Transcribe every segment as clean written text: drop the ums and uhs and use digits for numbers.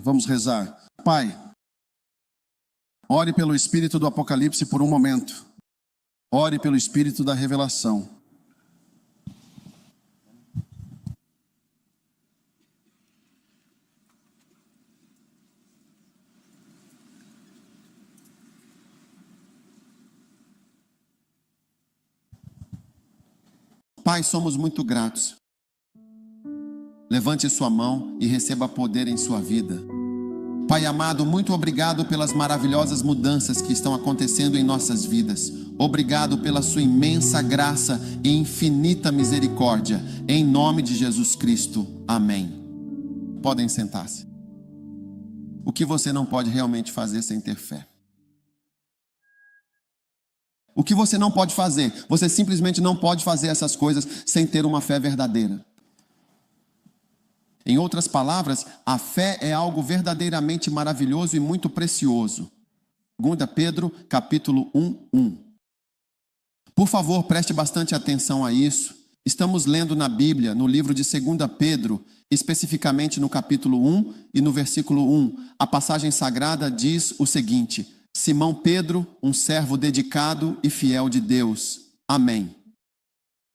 Vamos rezar. Pai, ore pelo espírito do Apocalipse por um momento. Ore pelo espírito da revelação. Pai, somos muito gratos. Levante sua mão e receba poder em sua vida. Pai amado, muito obrigado pelas maravilhosas mudanças que estão acontecendo em nossas vidas. Obrigado pela sua imensa graça e infinita misericórdia. Em nome de Jesus Cristo. Amém. Podem sentar-se. O que você não pode realmente fazer sem ter fé? O que você não pode fazer? Você simplesmente não pode fazer essas coisas sem ter uma fé verdadeira. Em outras palavras, a fé é algo verdadeiramente maravilhoso e muito precioso. 2 Pedro, capítulo 1:1. Por favor, preste bastante atenção a isso. Estamos lendo na Bíblia, no livro de 2 Pedro, especificamente no capítulo 1 e no versículo 1. A passagem sagrada diz o seguinte: Simão Pedro, um servo dedicado e fiel de Deus. Amém.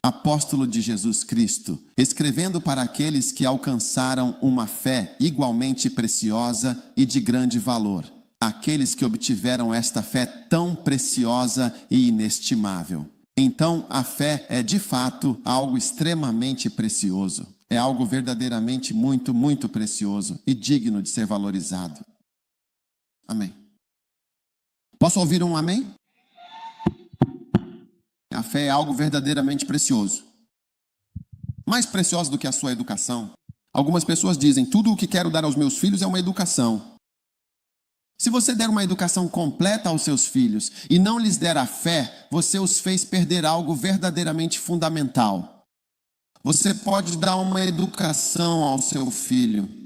Apóstolo de Jesus Cristo, escrevendo para aqueles que alcançaram uma fé igualmente preciosa e de grande valor. Aqueles que obtiveram esta fé tão preciosa e inestimável. Então, a fé é de fato algo extremamente precioso. É algo verdadeiramente muito, muito precioso e digno de ser valorizado. Amém. Posso ouvir um amém? A fé é algo verdadeiramente precioso. Mais precioso do que a sua educação. Algumas pessoas dizem, tudo o que quero dar aos meus filhos é uma educação. Se você der uma educação completa aos seus filhos e não lhes der a fé, você os fez perder algo verdadeiramente fundamental. Você pode dar uma educação ao seu filho.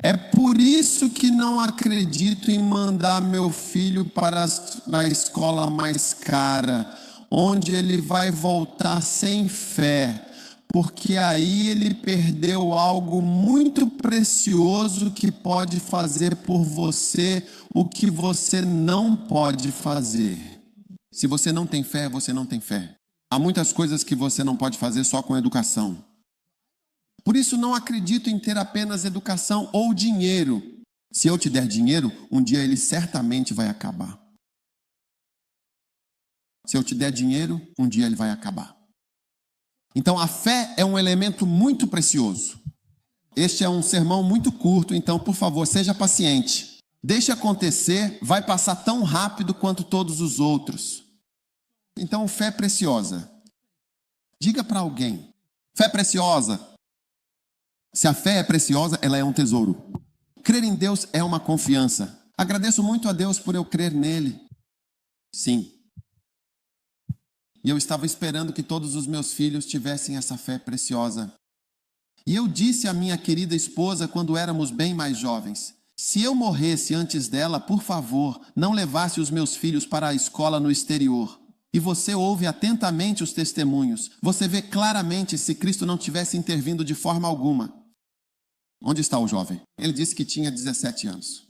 É por isso que não acredito em mandar meu filho para a escola mais cara, onde ele vai voltar sem fé, porque aí ele perdeu algo muito precioso que pode fazer por você o que você não pode fazer. Se você não tem fé, você não tem fé. Há muitas coisas que você não pode fazer só com educação. Por isso não acredito em ter apenas educação ou dinheiro. Se eu te der dinheiro, um dia ele certamente vai acabar. Se eu te der dinheiro, um dia ele vai acabar. Então a fé é um elemento muito precioso. Este é um sermão muito curto, então por favor, seja paciente. Deixe acontecer, vai passar tão rápido quanto todos os outros. Então fé preciosa. Diga para alguém, fé preciosa. Se a fé é preciosa, ela é um tesouro. Crer em Deus é uma confiança. Agradeço muito a Deus por eu crer nele. Sim. E eu estava esperando que todos os meus filhos tivessem essa fé preciosa. E eu disse à minha querida esposa quando éramos bem mais jovens, se eu morresse antes dela, por favor, não levasse os meus filhos para a escola no exterior. E você ouve atentamente os testemunhos. Você vê claramente se Cristo não tivesse intervindo de forma alguma. Onde está o jovem? Ele disse que tinha 17 anos.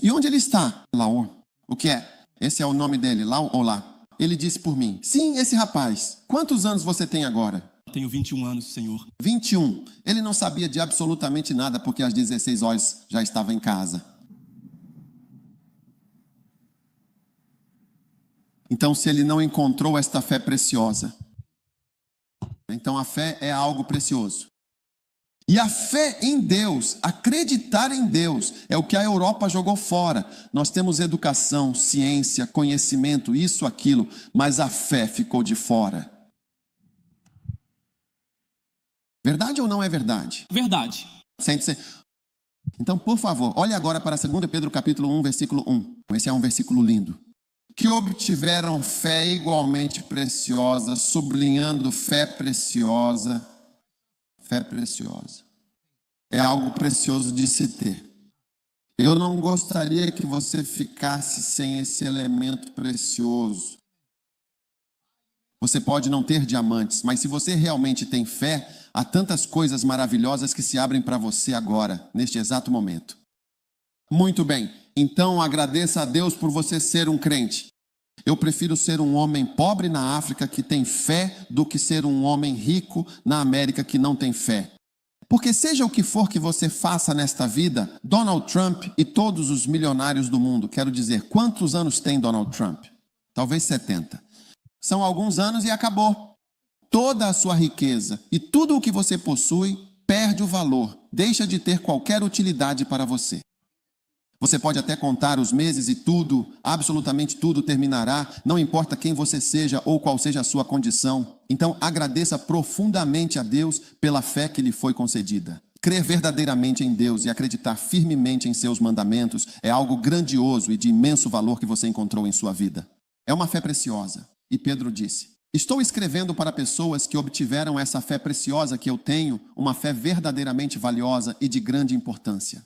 E onde ele está? Laor. O que é? Esse é o nome dele, Lau ou lá? Ele disse por mim. Sim, esse rapaz. Quantos anos você tem agora? Tenho 21 anos, Senhor. 21. Ele não sabia de absolutamente nada porque às 16 horas já estava em casa. Então, se ele não encontrou esta fé preciosa, então a fé é algo precioso. E a fé em Deus, acreditar em Deus, é o que a Europa jogou fora. Nós temos educação, ciência, conhecimento, isso, aquilo, mas a fé ficou de fora. Verdade ou não é verdade? Verdade. Sente-se. Então, por favor, olhe agora para 2 Pedro capítulo 1, versículo 1. Esse é um versículo lindo. Que obtiveram fé igualmente preciosa, sublinhando fé preciosa. Fé preciosa. É algo precioso de se ter. Eu não gostaria que você ficasse sem esse elemento precioso. Você pode não ter diamantes, mas se você realmente tem fé, Há tantas coisas maravilhosas que se abrem para você agora, neste exato momento. Muito bem, então agradeça a Deus por você ser um crente. Eu prefiro ser um homem pobre na África que tem fé do que ser um homem rico na América que não tem fé. Porque seja o que for que você faça nesta vida, Donald Trump e todos os milionários do mundo, quero dizer, quantos anos tem Donald Trump? Talvez 70. São alguns anos e acabou. Toda a sua riqueza e tudo o que você possui perde o valor, deixa de ter qualquer utilidade para você. Você pode até contar os meses e tudo, absolutamente tudo terminará, não importa quem você seja ou qual seja a sua condição. Então agradeça profundamente a Deus pela fé que lhe foi concedida. Crer verdadeiramente em Deus e acreditar firmemente em seus mandamentos é algo grandioso e de imenso valor que você encontrou em sua vida. É uma fé preciosa. E Pedro disse: estou escrevendo para pessoas que obtiveram essa fé preciosa que eu tenho, uma fé verdadeiramente valiosa e de grande importância.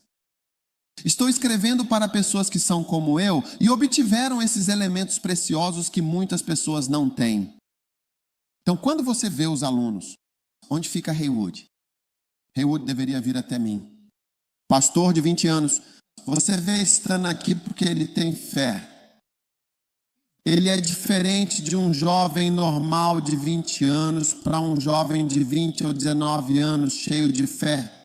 Estou escrevendo para pessoas que são como eu e obtiveram esses elementos preciosos que muitas pessoas não têm. Então, quando você vê os alunos, onde fica Haywood? Haywood deveria vir até mim. Pastor de 20 anos, você vê estando aqui porque ele tem fé. Ele é diferente de um jovem normal de 20 anos para um jovem de 20 ou 19 anos cheio de fé.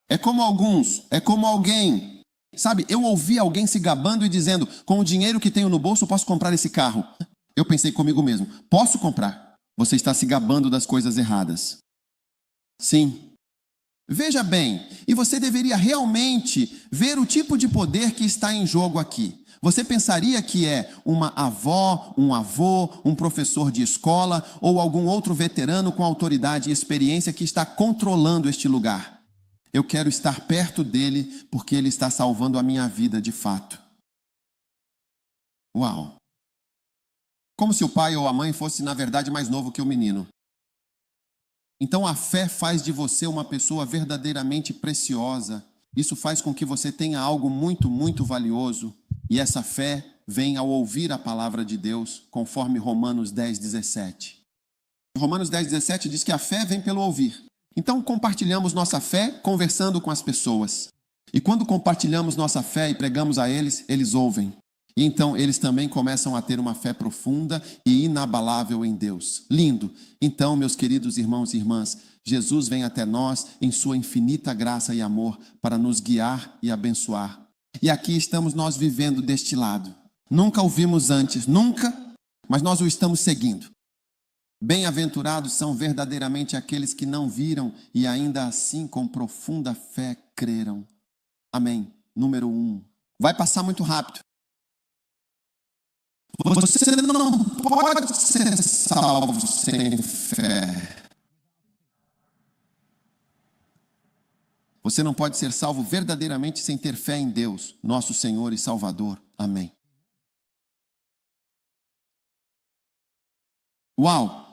É como alguém. Sabe, eu ouvi alguém se gabando e dizendo, com o dinheiro que tenho no bolso, eu posso comprar esse carro. Eu pensei comigo mesmo, posso comprar? Você está se gabando das coisas erradas. Sim. Veja bem, e você deveria realmente ver o tipo de poder que está em jogo aqui. Você pensaria que é uma avó, um avô, um professor de escola ou algum outro veterano com autoridade e experiência que está controlando este lugar. Eu quero estar perto dele porque ele está salvando a minha vida de fato. Uau! Como se o pai ou a mãe fosse, na verdade, mais novo que o menino. Então a fé faz de você uma pessoa verdadeiramente preciosa. Isso faz com que você tenha algo muito, muito valioso. E essa fé vem ao ouvir a palavra de Deus, conforme Romanos 10:17. Romanos 10:17 diz que a fé vem pelo ouvir. Então compartilhamos nossa fé conversando com as pessoas. E quando compartilhamos nossa fé e pregamos a eles, eles ouvem. E então eles também começam a ter uma fé profunda e inabalável em Deus. Lindo! Então, meus queridos irmãos e irmãs, Jesus vem até nós em sua infinita graça e amor para nos guiar e abençoar. E aqui estamos nós vivendo deste lado. Nunca o vimos antes, nunca, mas nós o estamos seguindo. Bem-aventurados são verdadeiramente aqueles que não viram e ainda assim com profunda fé creram. Amém. Número 1. Vai passar muito rápido. Você não pode ser salvo sem fé. Você não pode ser salvo verdadeiramente sem ter fé em Deus, nosso Senhor e Salvador. Amém. Uau!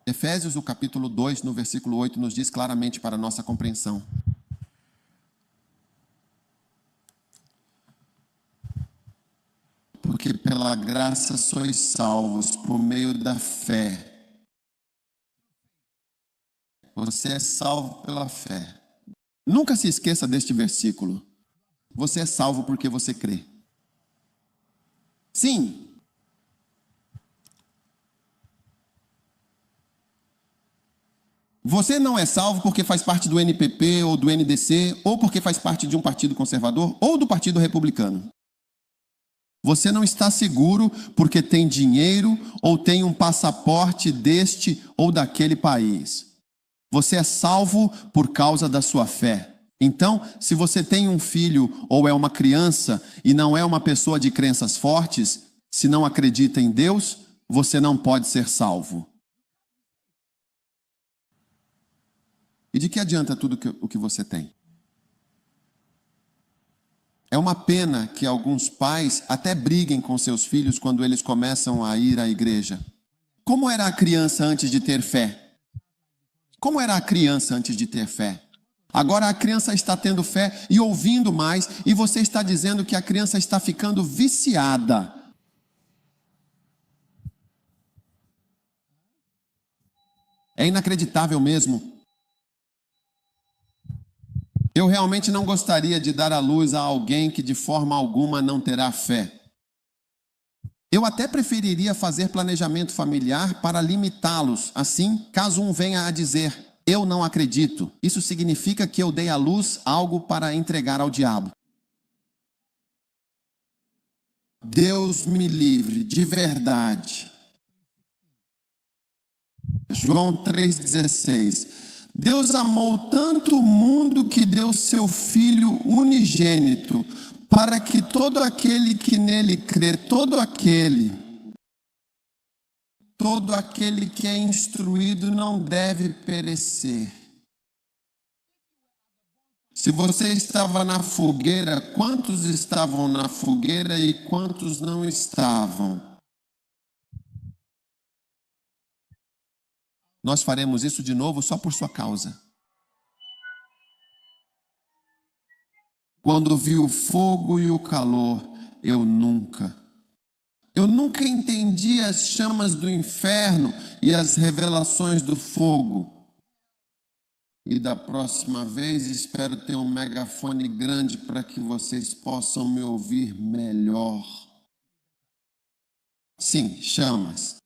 Efésios, o capítulo 2, no versículo 8, nos diz claramente para a nossa compreensão. Porque pela graça sois salvos por meio da fé. Você é salvo pela fé. Nunca se esqueça deste versículo. Você é salvo porque você crê. Sim. Você não é salvo porque faz parte do NPP ou do NDC, ou porque faz parte de um partido conservador ou do partido republicano. Você não está seguro porque tem dinheiro ou tem um passaporte deste ou daquele país. Você é salvo por causa da sua fé. Então, se você tem um filho ou é uma criança e não é uma pessoa de crenças fortes, se não acredita em Deus, você não pode ser salvo. E de que adianta tudo o que você tem? É uma pena que alguns pais até briguem com seus filhos quando eles começam a ir à igreja. Como era a criança antes de ter fé? Como era a criança antes de ter fé? Agora a criança está tendo fé e ouvindo mais, e você está dizendo que a criança está ficando viciada. É inacreditável mesmo. Eu realmente não gostaria de dar à luz a alguém que de forma alguma não terá fé. Eu até preferiria fazer planejamento familiar para limitá-los. Assim, caso um venha a dizer, eu não acredito, isso significa que eu dei à luz algo para entregar ao diabo. Deus me livre, de verdade. João 3,16. Deus amou tanto o mundo que deu seu Filho unigênito, para que todo aquele que nele crê, todo aquele que é instruído não deve perecer. Se você estava na fogueira, quantos estavam na fogueira e quantos não estavam? Nós faremos isso de novo só por sua causa. Quando vi o fogo e o calor, eu nunca entendi as chamas do inferno e as revelações do fogo. E da próxima vez espero ter um megafone grande para que vocês possam me ouvir melhor. Sim, chamas.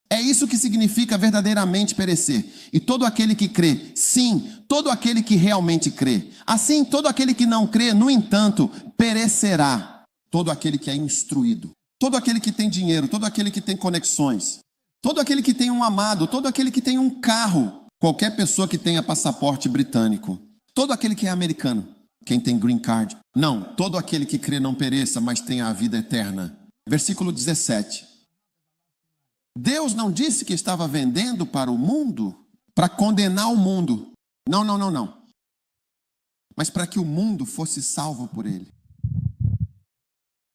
É isso que significa verdadeiramente perecer. E todo aquele que crê, sim, todo aquele que realmente crê. Assim, todo aquele que não crê, no entanto, perecerá. Todo aquele que é instruído. Todo aquele que tem dinheiro, todo aquele que tem conexões. Todo aquele que tem um amado, todo aquele que tem um carro. Qualquer pessoa que tenha passaporte britânico. Todo aquele que é americano. Quem tem green card. Não, todo aquele que crê não pereça, mas tenha a vida eterna. Versículo 17. Deus não disse que estava vendendo para o mundo, para condenar o mundo. Não. Mas para que o mundo fosse salvo por ele.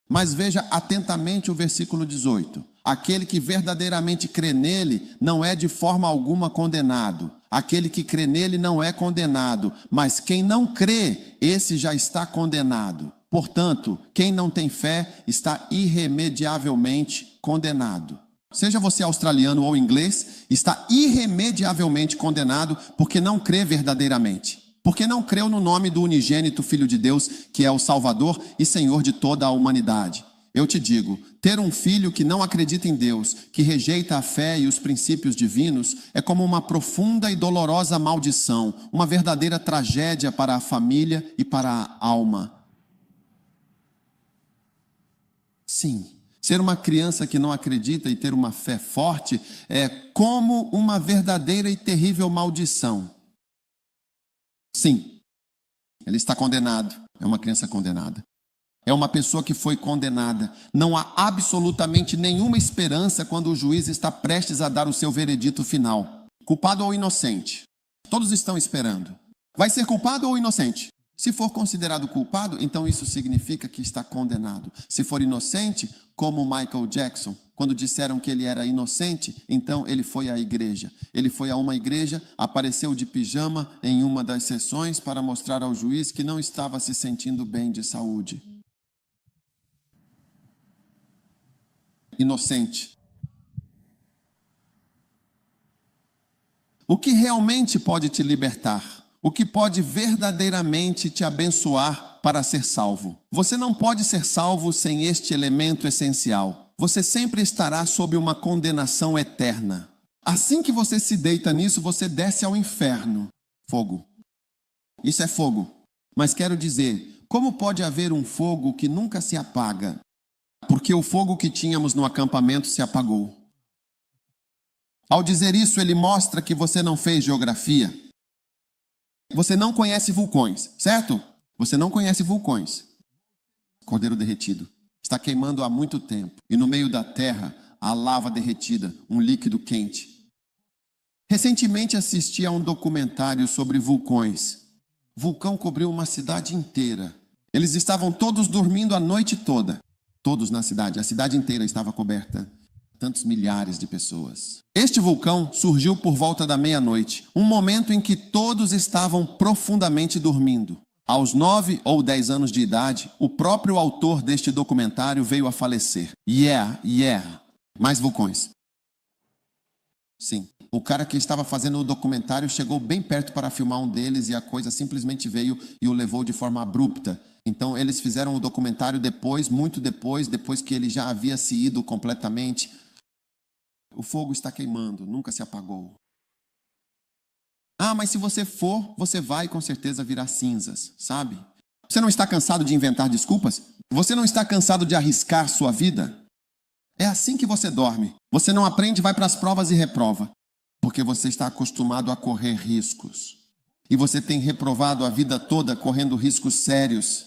Mas veja atentamente o versículo 18. Aquele que verdadeiramente crê nele não é de forma alguma condenado. Aquele que crê nele não é condenado. Mas quem não crê, esse já está condenado. Portanto, quem não tem fé está irremediavelmente condenado. Seja você australiano ou inglês, está irremediavelmente condenado porque não crê verdadeiramente. Porque não creu no nome do unigênito Filho de Deus, que é o Salvador e Senhor de toda a humanidade. Eu te digo, ter um filho que não acredita em Deus, que rejeita a fé e os princípios divinos, é como uma profunda e dolorosa maldição, uma verdadeira tragédia para a família e para a alma. Sim. Ser uma criança que não acredita e ter uma fé forte é como uma verdadeira e terrível maldição. Sim, ele está condenado, é uma criança condenada. É uma pessoa que foi condenada. Não há absolutamente nenhuma esperança quando o juiz está prestes a dar o seu veredito final. Culpado ou inocente? Todos estão esperando. Vai ser culpado ou inocente? Se for considerado culpado, então isso significa que está condenado. Se for inocente, como Michael Jackson, quando disseram que ele era inocente, então ele foi à igreja. Ele foi a uma igreja, apareceu de pijama em uma das sessões para mostrar ao juiz que não estava se sentindo bem de saúde. Inocente. O que realmente pode te libertar? O que pode verdadeiramente te abençoar para ser salvo? Você não pode ser salvo sem este elemento essencial. Você sempre estará sob uma condenação eterna. Assim que você se deita nisso, você desce ao inferno. Fogo. Isso é fogo. Mas quero dizer, como pode haver um fogo que nunca se apaga? Porque o fogo que tínhamos no acampamento se apagou. Ao dizer isso, ele mostra que você não fez geografia. Você não conhece vulcões, certo? Você não conhece vulcões. Cordeiro derretido. Está queimando há muito tempo. E no meio da terra, há lava derretida, um líquido quente. Recentemente assisti a um documentário sobre vulcões. Vulcão cobriu uma cidade inteira. Eles estavam todos dormindo a noite toda. Todos na cidade. A cidade inteira estava coberta. Tantos milhares de pessoas. Este vulcão surgiu por volta da meia-noite, um momento em que todos estavam profundamente dormindo. Aos 9 ou 10 anos de idade, o próprio autor deste documentário veio a falecer. Mais vulcões. Sim. O cara que estava fazendo o documentário chegou bem perto para filmar um deles e a coisa simplesmente veio e o levou de forma abrupta. Então eles fizeram o documentário depois, muito depois que ele já havia se ido completamente. O fogo está queimando, nunca se apagou. Ah, mas se você for, você vai com certeza virar cinzas, sabe? Você não está cansado de inventar desculpas? Você não está cansado de arriscar sua vida? É assim que você dorme. Você não aprende, vai para as provas e reprova. Porque você está acostumado a correr riscos. E você tem reprovado a vida toda correndo riscos sérios.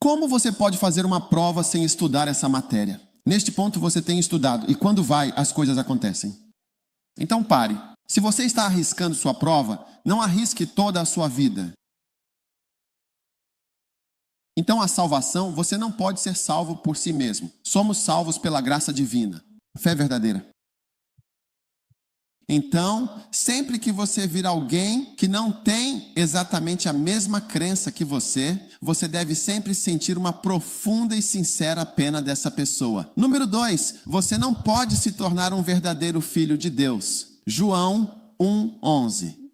Como você pode fazer uma prova sem estudar essa matéria? Neste ponto você tem estudado e quando vai, as coisas acontecem. Então pare. Se você está arriscando sua prova, não arrisque toda a sua vida. Então a salvação, você não pode ser salvo por si mesmo. Somos salvos pela graça divina. Fé verdadeira. Então, sempre que você vir alguém que não tem exatamente a mesma crença que você deve sempre sentir uma profunda e sincera pena dessa pessoa. Número 2, você não pode se tornar um verdadeiro filho de Deus. João 1:11.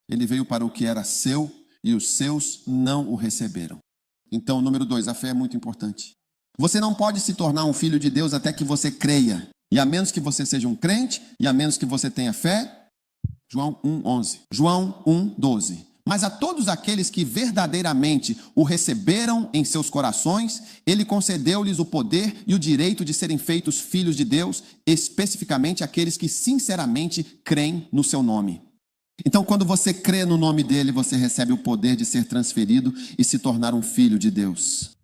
Ele veio para o que era seu e os seus não o receberam. Então, número 2, a fé é muito importante. Você não pode se tornar um filho de Deus até que você creia. E a menos que você seja um crente, e a menos que você tenha fé, João 1:11. João 1:12. Mas a todos aqueles que verdadeiramente o receberam em seus corações, ele concedeu-lhes o poder e o direito de serem feitos filhos de Deus, especificamente aqueles que sinceramente creem no seu nome. Então, quando você crê no nome dele, você recebe o poder de ser transferido e se tornar um filho de Deus.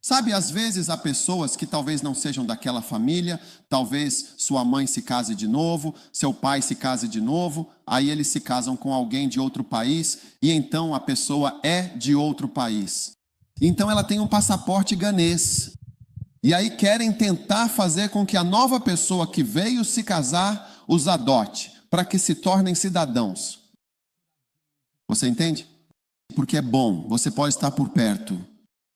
Sabe, às vezes há pessoas que talvez não sejam daquela família, talvez sua mãe se case de novo, seu pai se case de novo, aí eles se casam com alguém de outro país e então a pessoa é de outro país. Então ela tem um passaporte ganês. E aí querem tentar fazer com que a nova pessoa que veio se casar os adote, para que se tornem cidadãos. Você entende? Porque é bom, você pode estar por perto.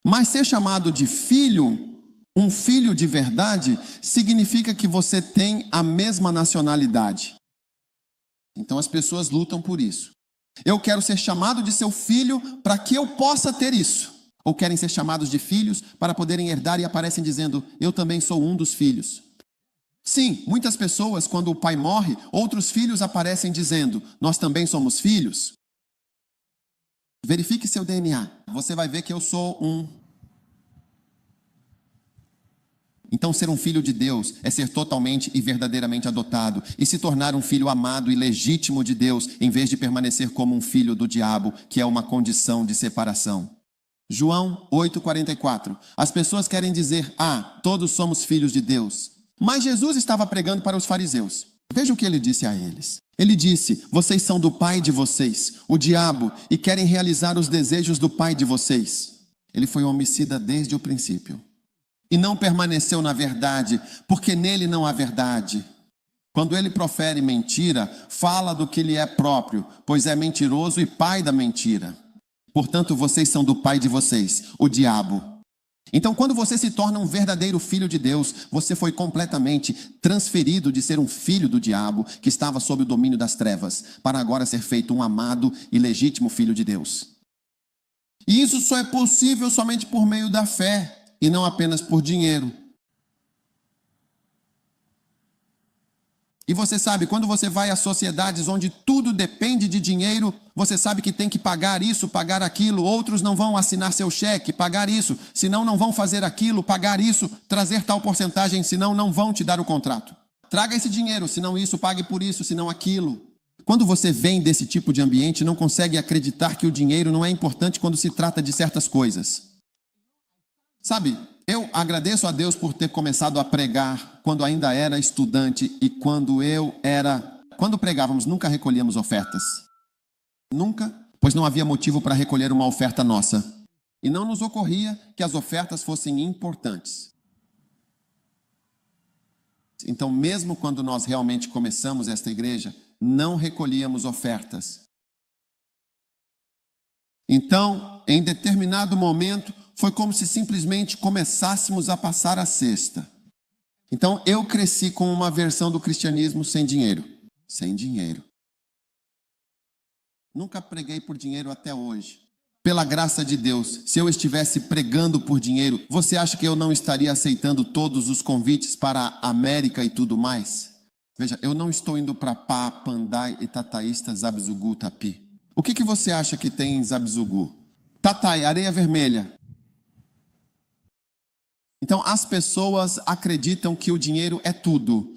Mas ser chamado de filho, um filho de verdade, significa que você tem a mesma nacionalidade. Então as pessoas lutam por isso. Eu quero ser chamado de seu filho para que eu possa ter isso. Ou querem ser chamados de filhos para poderem herdar e aparecem dizendo, eu também sou um dos filhos. Sim, muitas pessoas, quando o pai morre, outros filhos aparecem dizendo, nós também somos filhos. Verifique seu DNA. Você vai ver que eu sou um. Então, ser um filho de Deus é ser totalmente e verdadeiramente adotado e se tornar um filho amado e legítimo de Deus, em vez de permanecer como um filho do diabo, que é uma condição de separação. João 8:44. As pessoas querem dizer, todos somos filhos de Deus. Mas Jesus estava pregando para os fariseus. Veja o que ele disse a eles. Ele disse, vocês são do pai de vocês, o diabo, e querem realizar os desejos do pai de vocês. Ele foi um homicida desde o princípio. E não permaneceu na verdade, porque nele não há verdade. Quando ele profere mentira, fala do que lhe é próprio, pois é mentiroso e pai da mentira. Portanto, vocês são do pai de vocês, o diabo. Então, quando você se torna um verdadeiro filho de Deus, você foi completamente transferido de ser um filho do diabo, que estava sob o domínio das trevas, para agora ser feito um amado e legítimo filho de Deus. E isso só é possível somente por meio da fé, e não apenas por dinheiro. E você sabe, quando você vai a sociedades onde tudo depende de dinheiro, você sabe que tem que pagar isso, pagar aquilo, outros não vão assinar seu cheque, pagar isso, senão não vão fazer aquilo, pagar isso, trazer tal porcentagem, senão não vão te dar o contrato. Traga esse dinheiro, senão isso, pague por isso, senão aquilo. Quando você vem desse tipo de ambiente, não consegue acreditar que o dinheiro não é importante quando se trata de certas coisas. Sabe, eu agradeço a Deus por ter começado a pregar quando ainda era estudante e quando pregávamos, nunca recolhíamos ofertas. Nunca, pois não havia motivo para recolher uma oferta nossa. E não nos ocorria que as ofertas fossem importantes. Então, mesmo quando nós realmente começamos esta igreja, não recolhíamos ofertas. Então, em determinado momento, foi como se simplesmente começássemos a passar a cesta. Então, eu cresci com uma versão do cristianismo sem dinheiro. Sem dinheiro. Nunca preguei por dinheiro até hoje. Pela graça de Deus, se eu estivesse pregando por dinheiro, você acha que eu não estaria aceitando todos os convites para a América e tudo mais? Veja, eu não estou indo para Pá, Pandai, Itataísta, Zabzugu, Tapi. O que você acha que tem em Zabzugu? Tatai, areia vermelha. Então, as pessoas acreditam que o dinheiro é tudo.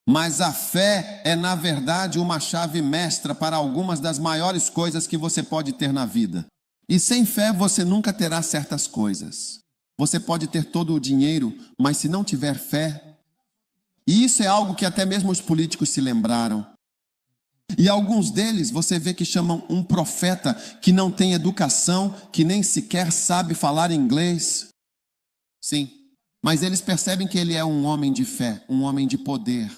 Mas a fé é, na verdade, uma chave mestra para algumas das maiores coisas que você pode ter na vida. E sem fé você nunca terá certas coisas. Você pode ter todo o dinheiro, mas se não tiver fé... E isso é algo que até mesmo os políticos se lembraram. E alguns deles você vê que chamam um profeta que não tem educação, que nem sequer sabe falar inglês. Sim, mas eles percebem que ele é um homem de fé, um homem de poder.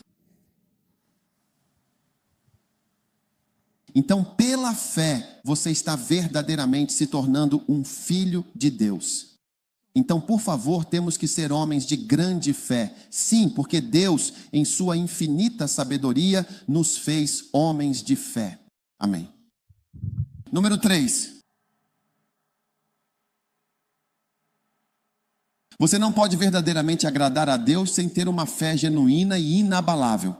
Então, pela fé, você está verdadeiramente se tornando um filho de Deus. Então, por favor, temos que ser homens de grande fé. Sim, porque Deus, em sua infinita sabedoria, nos fez homens de fé. Amém. Número 3. Você não pode verdadeiramente agradar a Deus sem ter uma fé genuína e inabalável.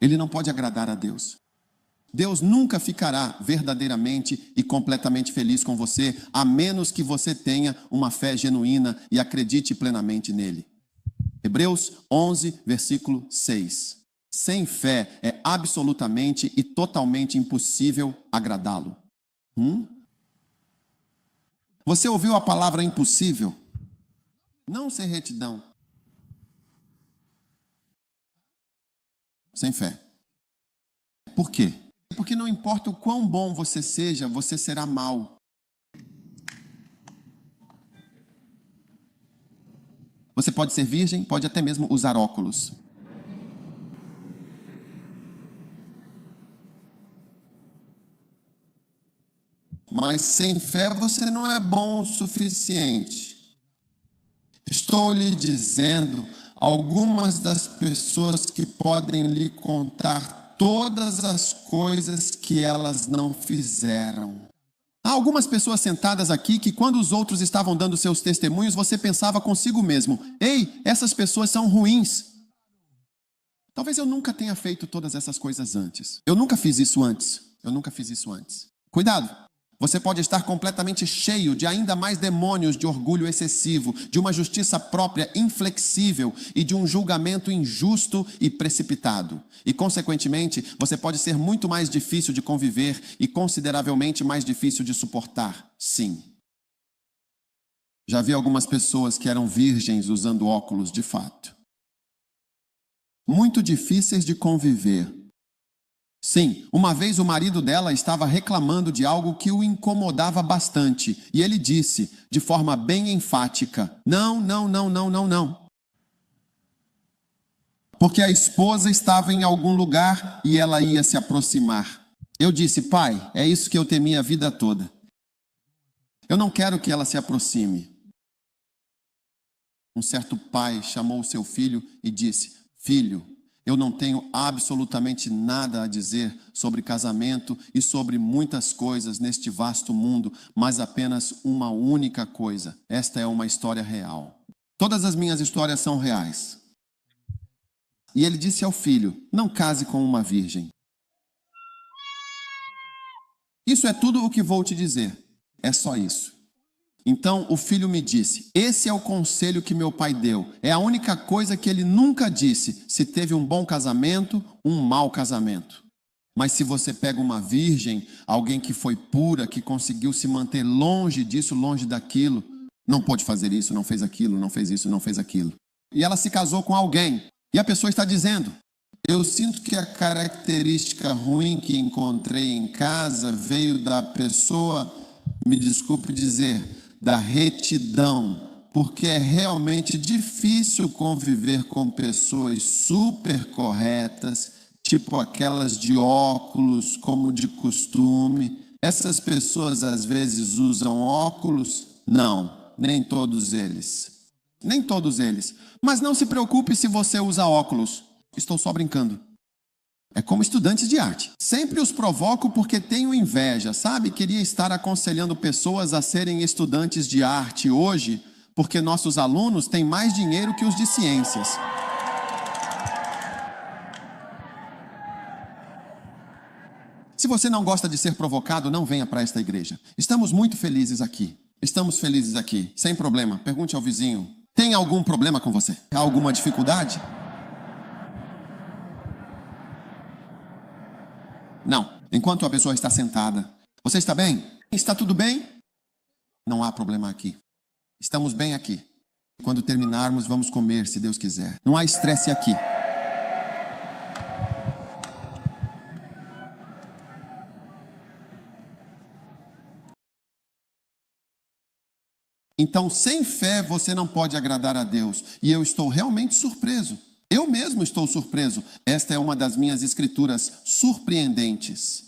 Ele não pode agradar a Deus. Deus nunca ficará verdadeiramente e completamente feliz com você, a menos que você tenha uma fé genuína e acredite plenamente nele. Hebreus 11, versículo 6. Sem fé é absolutamente e totalmente impossível agradá-lo. Você ouviu a palavra impossível? Não sem retidão. Sem fé. Por quê? Porque não importa o quão bom você seja, você será mau. Você pode ser virgem, pode até mesmo usar óculos. Mas sem fé você não é bom o suficiente. Estou lhe dizendo algumas das pessoas que podem lhe contar todas as coisas que elas não fizeram. Há algumas pessoas sentadas aqui que quando os outros estavam dando seus testemunhos, você pensava consigo mesmo: ei, essas pessoas são ruins. Talvez eu nunca tenha feito todas essas coisas antes. Eu nunca fiz isso antes. Cuidado! Você pode estar completamente cheio de ainda mais demônios de orgulho excessivo, de uma justiça própria inflexível e de um julgamento injusto e precipitado. E, consequentemente, você pode ser muito mais difícil de conviver e consideravelmente mais difícil de suportar. Sim. Já vi algumas pessoas que eram virgens usando óculos de fato. Muito difíceis de conviver. Sim, uma vez o marido dela estava reclamando de algo que o incomodava bastante. E ele disse, de forma bem enfática: não. Porque a esposa estava em algum lugar e ela ia se aproximar. Eu disse: pai, é isso que eu temi a vida toda. Eu não quero que ela se aproxime. Um certo pai chamou o seu filho e disse: filho, eu não tenho absolutamente nada a dizer sobre casamento e sobre muitas coisas neste vasto mundo, mas apenas uma única coisa. Esta é uma história real. Todas as minhas histórias são reais. E ele disse ao filho: não case com uma virgem. Isso é tudo o que vou te dizer. É só isso. Então o filho me disse: esse é o conselho que meu pai deu. É a única coisa que ele nunca disse se teve um bom casamento, um mau casamento. Mas se você pega uma virgem, alguém que foi pura, que conseguiu se manter longe disso, longe daquilo, não pôde fazer isso, não fez aquilo, não fez isso, não fez aquilo. E ela se casou com alguém. E a pessoa está dizendo: eu sinto que a característica ruim que encontrei em casa veio da pessoa, me desculpe dizer, da retidão, porque é realmente difícil conviver com pessoas super corretas, tipo aquelas de óculos, como de costume. Essas pessoas às vezes usam óculos? Não, nem todos eles. Nem todos eles. Mas não se preocupe se você usa óculos. Estou só brincando. É como estudantes de arte. Sempre os provoco porque tenho inveja, sabe? Queria estar aconselhando pessoas a serem estudantes de arte hoje, porque nossos alunos têm mais dinheiro que os de ciências. Se você não gosta de ser provocado, não venha para esta igreja. Estamos muito felizes aqui. Estamos felizes aqui, sem problema. Pergunte ao vizinho. Tem algum problema com você? Há alguma dificuldade? Não. Enquanto a pessoa está sentada. Você está bem? Está tudo bem? Não há problema aqui. Estamos bem aqui. Quando terminarmos, vamos comer, se Deus quiser. Não há estresse aqui. Então, sem fé, você não pode agradar a Deus. E eu estou realmente surpreso. Eu mesmo estou surpreso. Esta é uma das minhas escrituras surpreendentes.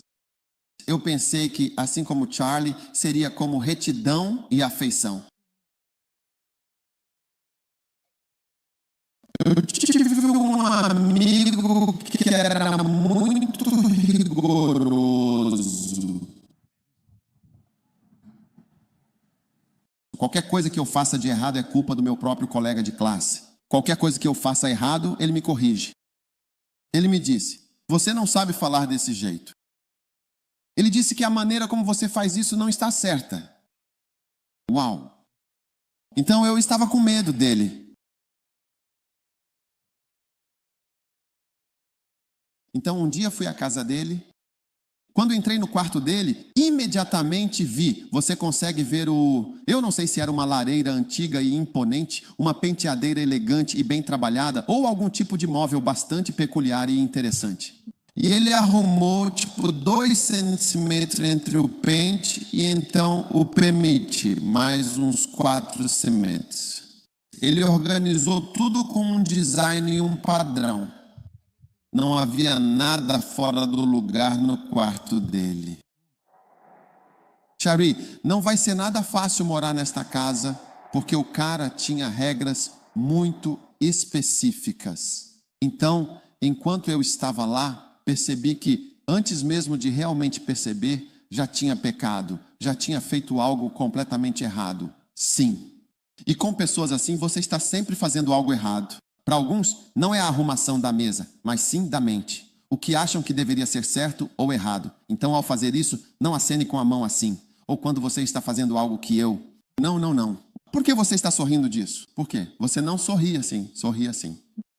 Eu pensei que, assim como Charlie, seria como retidão e afeição. Eu tive um amigo que era muito rigoroso. Qualquer coisa que eu faça de errado é culpa do meu próprio colega de classe. Qualquer coisa que eu faça errado, ele me corrige. Ele me disse, você não sabe falar desse jeito. Ele disse que a maneira como você faz isso não está certa. Uau! Então eu estava com medo dele. Então um dia fui à casa dele. Quando entrei no quarto dele, imediatamente vi. Você consegue ver eu não sei se era uma lareira antiga e imponente, uma penteadeira elegante e bem trabalhada, ou algum tipo de móvel bastante peculiar e interessante. E ele arrumou 2 centímetros entre o pente e então o permite, mais uns 4 centímetros. Ele organizou tudo com um design e um padrão. Não havia nada fora do lugar no quarto dele. Shari, não vai ser nada fácil morar nesta casa, porque o cara tinha regras muito específicas. Então, enquanto eu estava lá, percebi que, antes mesmo de realmente perceber, já tinha pecado, já tinha feito algo completamente errado. Sim. E com pessoas assim, você está sempre fazendo algo errado. Para alguns, não é a arrumação da mesa, mas sim da mente. O que acham que deveria ser certo ou errado. Então, ao fazer isso, não acene com a mão assim. Ou quando você está fazendo algo que eu... Não. Por que você está sorrindo disso? Por quê? Você não sorri assim, sorri assim.